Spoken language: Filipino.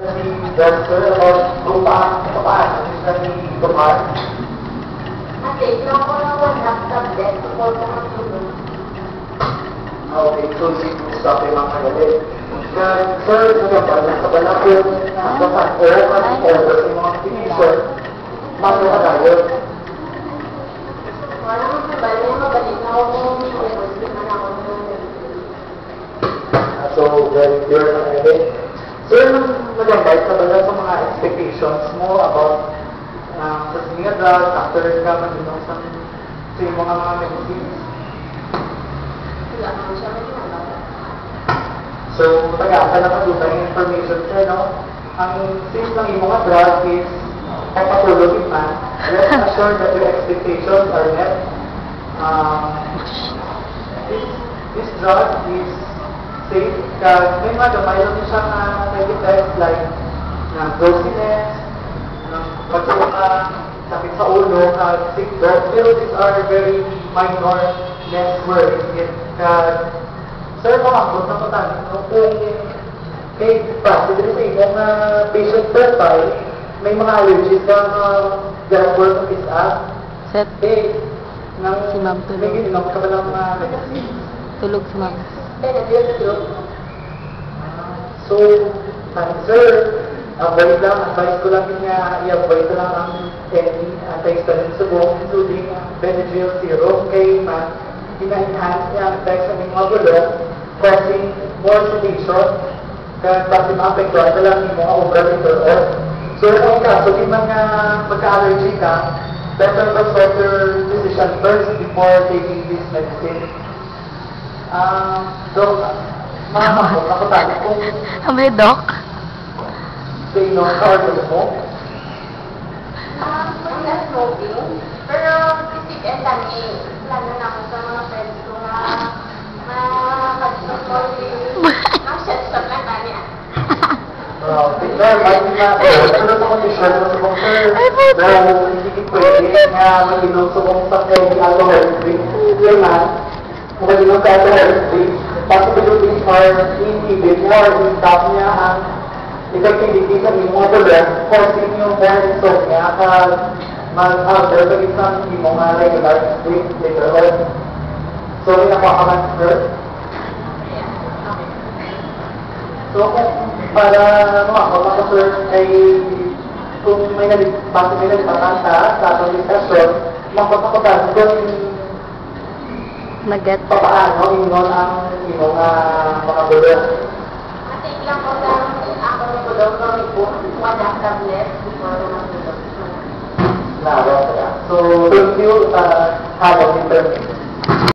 Si Doctor about kung paano siya ni Tomar. Kasi, lang ko lang one tablet before ko matulog. Okay, so si Mustafa yung mga kagalit. Sir, sa balakon na dapat order yung mga finisher, magawa tayo. Wala mo sa bali, mabalik na ako kung So, very clear na kagalit. Sir, nag-invite ka ba sa mga expectations mo about sa siniga drugs after ka mag-inom sa yung mga medicines? wala mo siya mag-inom. So, taga-asa na pa yung information sir, no? Ang since ng iyong mga drug is papatulogin man, rest assured that your expectations are met. This drug is safe because may mga gamay lang siyang side effects like drowsiness, pagsuka, sakit sa ulo, sick breath, pero these are very minor, less worries. Sir, makakot na matanin no, kung may practice sa imong patient profile, may mga allergies ka therefore is up. Set. Si Ma'am tulog. May ginom ka ba ng medicine? Tulog si Ma'am. So, sir, avoid lang, advice ko lang niya, i-avoid ko lang ang any anti-histamine subong, including Benadryl serum, kay ina-enhance niya ang effects ng mga bulok, causing more sedation, kaya kasi maapektuhan na lang yung mga overall or. So, kung kaso, yung mga magka-allergy ka, better consult your physician first before taking this medicine. Dok, ako tayo kung Sabi, Doc? sa inyong order mo. Wala smoking, pero isip and dami, lalo na ako sa mga friends ko na makakasmoking, mag-shot-shot lang tanya. Sir, may ano sa condition mo sa kong sir, na hindi pwede nga mag-inom sa kong sa alcohol drink. Kaya man, mag-inom sa alcohol drink, possibilities are inhibit niya or in-stop niya ang effectivity sa mga bulok, causing yung more insomnia kapag mag-alter sa isang imong regular drink later on. So, may nakuha ka man, sir? So, para ako sir, ay kung may nalipatan sa atong discussion, magpapakabago kung Nag-get. papaano ingon ang imong mga bulok. Kasi ilang ko lang ako ng bulog ng ipon, one tablet before ko matulog. So, thank you, Halo, in terms